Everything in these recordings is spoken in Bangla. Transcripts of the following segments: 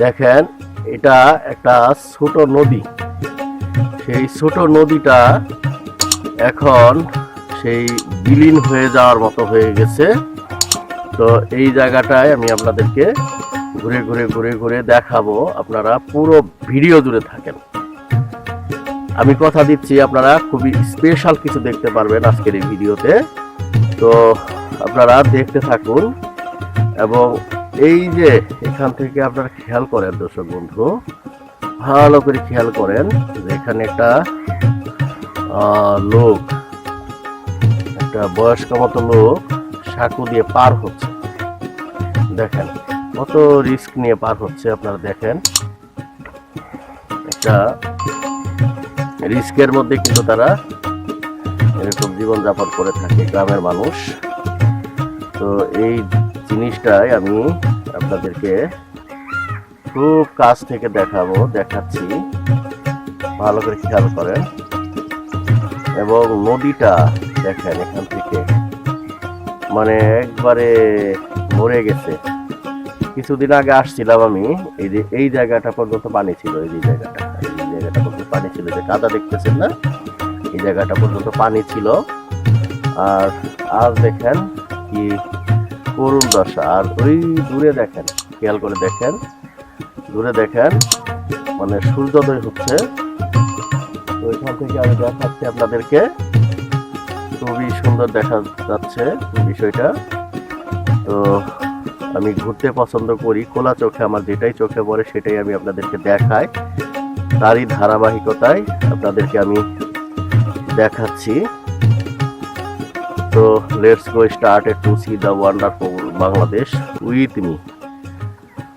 দেখেন এটা একটা ছোট নদী। সেই ছোট নদীটা এখন সেই বিলীন হয়ে যাওয়ার মতো হয়ে গেছে। তো এই জায়গাটায় আমি আপনাদেরকে ঘুরে ঘুরে ঘুরে ঘুরে দেখাবো, আপনারা পুরো ভিডিও জুড়ে থাকেন। আমি কথা দিচ্ছি আপনারা খুবই স্পেশাল কিছু দেখতে পারবেন আজকের এই ভিডিওতে। তো আপনারা দেখতে থাকুন এবং এই যে এখান থেকে আপনারা খেয়াল করেন দর্শক বন্ধু, ভালো করে খেয়াল করেন যে এখানে একটা লোক, একটা বয়স্ক মতো লোক সাঁকু দিয়ে পার হচ্ছে। দেখেন কত রিস্ক নিয়ে পার হচ্ছে, আপনারা দেখেন একটা রিস্কের মধ্যে কিন্তু তারা এরকম জীবনযাপন করে থাকে গ্রামের মানুষ। তো এই জিনিসটাই আমি আপনাদেরকে খুব কাছ থেকে দেখাচ্ছি, ভালো করে খেয়াল করেন। এবং নদীটা দেখেন এখান থেকে মানে একবারে মরে গেছে। কিছুদিন আগে আসছিলাম আমি, এই যে এই জায়গাটা পর্যন্ত পানি ছিল, এই জায়গাটা পর্যন্ত পানি ছিল, যে কাদা দেখতেছেন না, এই জায়গাটা পর্যন্ত পানি ছিল। আর আজ দেখেন কি করুণ দশা। আর ওই দূরে দেখেন, খেয়াল করে দেখেন, দূরে দেখেন মানে সূর্যোদয় হচ্ছে। তো এখান থেকে আমি দেখাচ্ছি আপনাদেরকে, খুবই সুন্দর দেখা যাচ্ছে বিষয়টা। তো আমি ঘুরতে পছন্দ করি, খোলা চোখে আমার যেটাই চোখে পড়ে সেটাই আমি আপনাদেরকে দেখাই। তারই ধারাবাহিকতায় আপনাদেরকে আমি দেখাচ্ছি। তো let's go started to C the wonderful Bangladesh with me.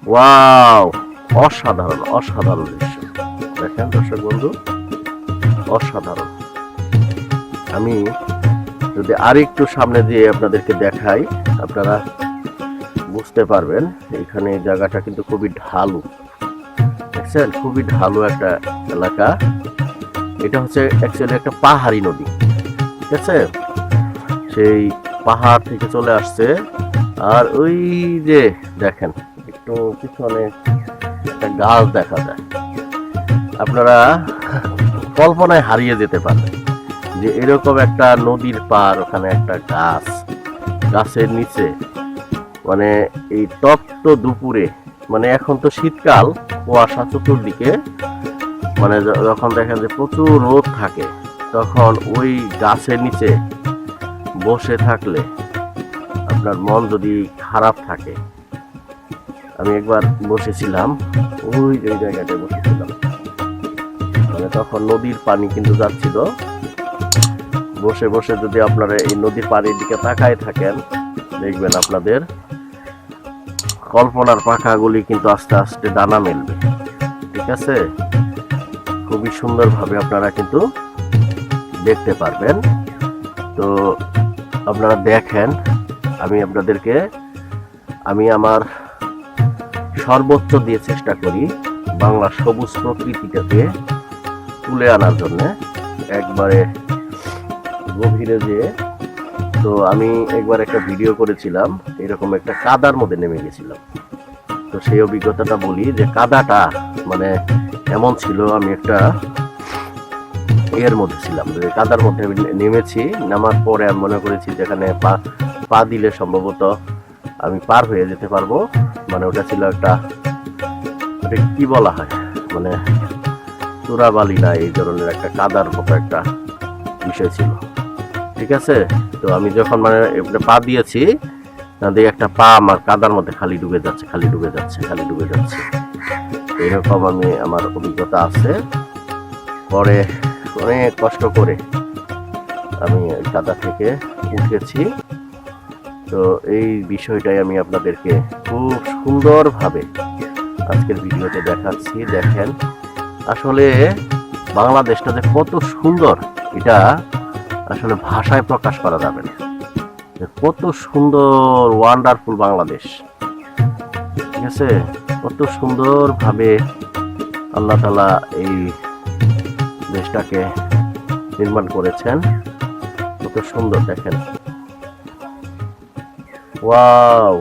Wow, অসাধারণ অসাধারণ দৃশ্য দেখেন দর্শক বন্ধু, অসাধারণ। আমি যদি আরেকটু সামনে দিয়ে আপনাদেরকে দেখাই, আপনারা বুঝতে পারবেন। এখানে জায়গাটা কিন্তু খুবই ঢালু, দেখছেন, খুবই ঢালু একটা এলাকা। এটা হচ্ছে অ্যাকচুয়ালি একটা পাহাড়ি নদী, ঠিক আছে, সেই পাহাড় থেকে চলে আসছে। আর ওই যে দেখেন একটু পিছনে একটা গাছ দেখা যায়, আপনারা কল্পনায় হারিয়ে যেতে পারেন যে এরকম একটা নদীর পার, ওখানে একটা গাছের নিচে, মানে এই তপ্ত দুপুরে, মানে এখন তো শীতকাল, কুয়াশা চতুর্দিকে, মানে যখন দেখেন যে প্রচুর রোদ থাকে, তখন ওই গাছের নিচে বসে থাকলে আপনার মন যদি খারাপ থাকে, আমি একবার বসেছিলাম ওই জায়গাটায় বসেছিলাম, মানে তখন নদীর পানি কিন্তু যাচ্ছিল। বসে বসে যদি আপনারা এই নদীর পানির দিকে তাকায় থাকেন, দেখবেন আপনাদের কল্পনার পাখাগুলি কিন্তু আস্তে আস্তে ডানা মেলবে, ঠিক আছে। খুবই সুন্দরভাবে আপনারা কিন্তু দেখতে পারবেন। তো আপনারা দেখেন, আমি আপনাদেরকে আমার সর্বোচ্চ দিয়ে চেষ্টা করি বাংলা সবুজ প্রকৃতিটাকে তুলে আনার জন্য একবারে গভীরে যেয়ে। তো আমি একবার একটা ভিডিও করেছিলাম, এরকম একটা কাদার মধ্যে নেমে গেছিলাম। তো সেই অভিজ্ঞতাটা বলি যে কাদাটা মানে এমন ছিল, আমি একটা এর মধ্যে ছিলাম, কাদার মধ্যে আমি নেমেছি। নামার পরে আমি মনে করেছি যেখানে পা দিলে সম্ভবত আমি পার হয়ে যেতে পারবো। মানে ওটা ছিল একটা, ওটা কি বলা হয়, মানে চোরাবালি না, এই ধরনের একটা কাদার মতো একটা বিষয় ছিল, ঠিক আছে। তো আমি যখন মানে পা দিয়েছি, একটা পা আমার কাদার মধ্যে খালি ডুবে যাচ্ছে, খালি ডুবে যাচ্ছে, খালি ডুবে যাচ্ছে, এরকম আমার অভিজ্ঞতা আছে। পরে অনেক কষ্ট করে আমি কাদা থেকে উঠেছি। তো এই বিষয়টাই আমি আপনাদেরকে খুব সুন্দরভাবে আজকের ভিডিওতে দেখাচ্ছি। দেখেন আসলে বাংলাদেশটা যে কত সুন্দর, এটা আসলে ভাষায় প্রকাশ করা যাবে না, কত সুন্দর ওয়ান্ডারফুল বাংলাদেশ, ঠিক আছে। কত সুন্দরভাবে আল্লাহ তাআলা এই দেশটাকে নির্মাণ করেছেন, কত সুন্দর দেখেন। ওয়াও,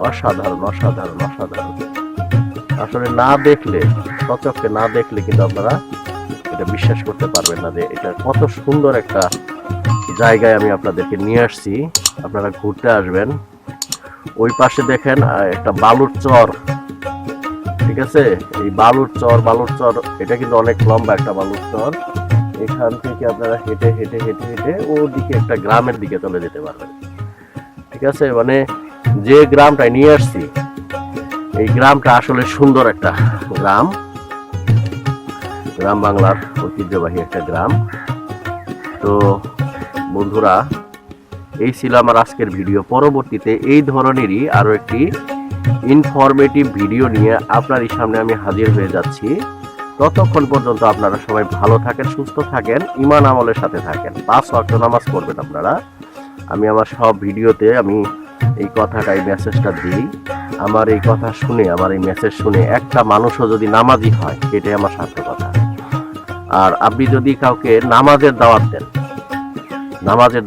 অসাধারণ অসাধারণ অসাধারণ। আসলে না দেখলে, সচক্ষে না দেখলে কিন্তু আপনারা এটা বিশ্বাস করতে পারবেন না যে এটা কত সুন্দর একটা জায়গায় আমি আপনাদেরকে নিয়ে আসছি। আপনারা ঘুরতে আসবেন। ওই পাশে দেখেন একটা বালুর চর, ঠিক আছে? এই বালুর চর এটা কিন্তু অনেক লম্বা একটা বালুর চর। এখান থেকে আপনারা হেঁটে হেঁটে হেঁটে হেঁটে ওদিকে একটা গ্রামের দিকে চলে যেতে পারবেন, ঠিক আছে? মানে যে গ্রামটায় নিয়ে আসছি এই গ্রামটা আসলে সুন্দর একটা গ্রাম, গ্রাম বাংলার ঐতিহ্যবাহী একটা গ্রাম। তো বন্ধুরা, এই ছিল আমার আজকের ভিডিও। পরবর্তীতে এই ধরনেরই আরো একটি ইনফরমেটিভ ভিডিও নিয়ে আপনারই সামনে আমি হাজির হয়ে যাচ্ছি। ততক্ষণ পর্যন্ত আপনারা সবাই ভালো থাকেন, সুস্থ থাকেন, ঈমান আমলের সাথে থাকেন, 5 ওয়াক্ত নামাজ পড়বেন আপনারা। আমি আমার সব ভিডিওতে আমি এই কথাটা, এই মেসেজটা দিই। আমার এই কথা শুনে, আমার এই মেসেজ শুনে একটা মানুষও যদি নামাজি হয়, এটাই আমার সার্থকতা। আর আপনি যদি কাউকে নামাজের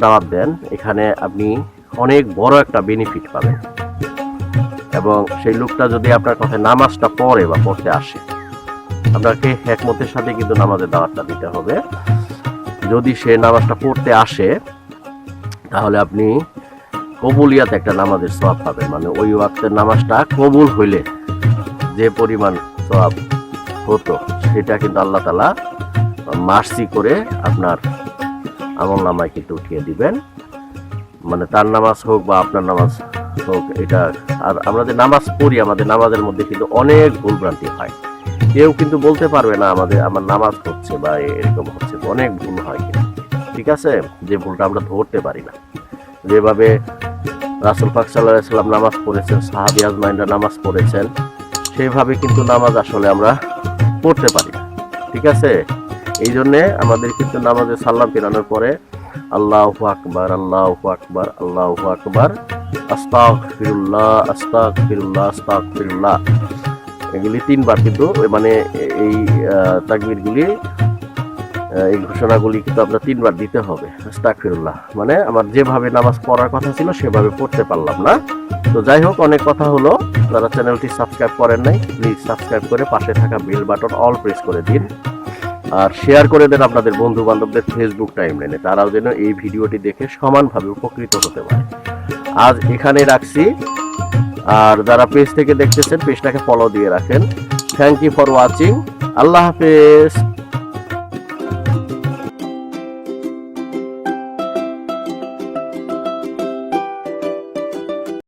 দাওয়াত দেন, এখানে আপনি অনেক বড় একটা বেনিফিট পাবেন। এবং সেই লোকটা যদি আপনার কথায় নামাজটা পড়ে বা পড়তে আসে, আপনাকে হিকমতের সাথে কিন্তু নামাজের দাওয়াতটা দিতে হবে। যদি সে নামাজটা পড়তে আসে, তাহলে আপনি কবুলিয়াত একটা নামাজের সওয়াব পাবেন। মানে ওই ওয়াক্তের নামাজটা কবুল হইলে যে পরিমাণ সওয়াব হতো, সেটা কিন্তু আল্লাহ তাআলা মার্সি করে আপনার আমল নামায় কিন্তু উঠিয়ে দিবেন। মানে তার নামাজ হোক বা আপনার নামাজ হোক, এটা। আর আমরা যে নামাজ পড়ি, আমাদের নামাজের মধ্যে কিন্তু অনেক ভুলভ্রান্তি হয়। কেউ কিন্তু বলতে পারবে না আমার নামাজ হচ্ছে বা এরকম হচ্ছে, অনেক ভুল হয় কিন্তু, ঠিক আছে? যে ভুলটা আমরা ধরতে পারি না। যেভাবে রাসূল পাক সাল্লাল্লাহু আলাইহি ওয়াসাল্লাম নামাজ পড়েছেন, সাহাবী আজমাইনরা নামাজ পড়েছেন, সেইভাবে কিন্তু নামাজ আসলে আমরা পড়তে পারি না, ঠিক আছে? এই জন্যে আমাদের কিন্তু নামাজে সাল্লাম ফেরানোর পরে আল্লাহু আকবার, আল্লাহু আকবার, আল্লাহু আকবার, আস্তাগফিরুল্লাহ, আস্তাগফিরুল্লাহ, আস্তাগফিরুল্লাহ, এগুলি 3 বার কিন্তু, মানে এই তাকবীরগুলি, এই ঘোষণাগুলি কিন্তু আপনার 3 বার দিতে হবে। আস্তাগফিরুল্লাহ মানে আমার যেভাবে নামাজ পড়ার কথা ছিল সেভাবে পড়তে পারলাম না। তো যাই হোক, অনেক কথা হলো। যারা চ্যানেলটি সাবস্ক্রাইব করেন নাই, প্লিজ সাবস্ক্রাইব করে পাশে থাকা বেল বাটন অল প্রেস করে দিন। আর শেয়ার করে দেন আপনাদের বন্ধু বান্ধবদের ফেসবুক টাইমলাইনে, তারাও যেন এই ভিডিওটি দেখে সমানভাবে উপকৃত হতে পারে। আজ এখানে রাখছি। আর যারা পেজ থেকে দেখতেছেন, পেজটাকে ফলো দিয়ে রাখেন। Thank you for watching. আল্লাহ হাফেজ।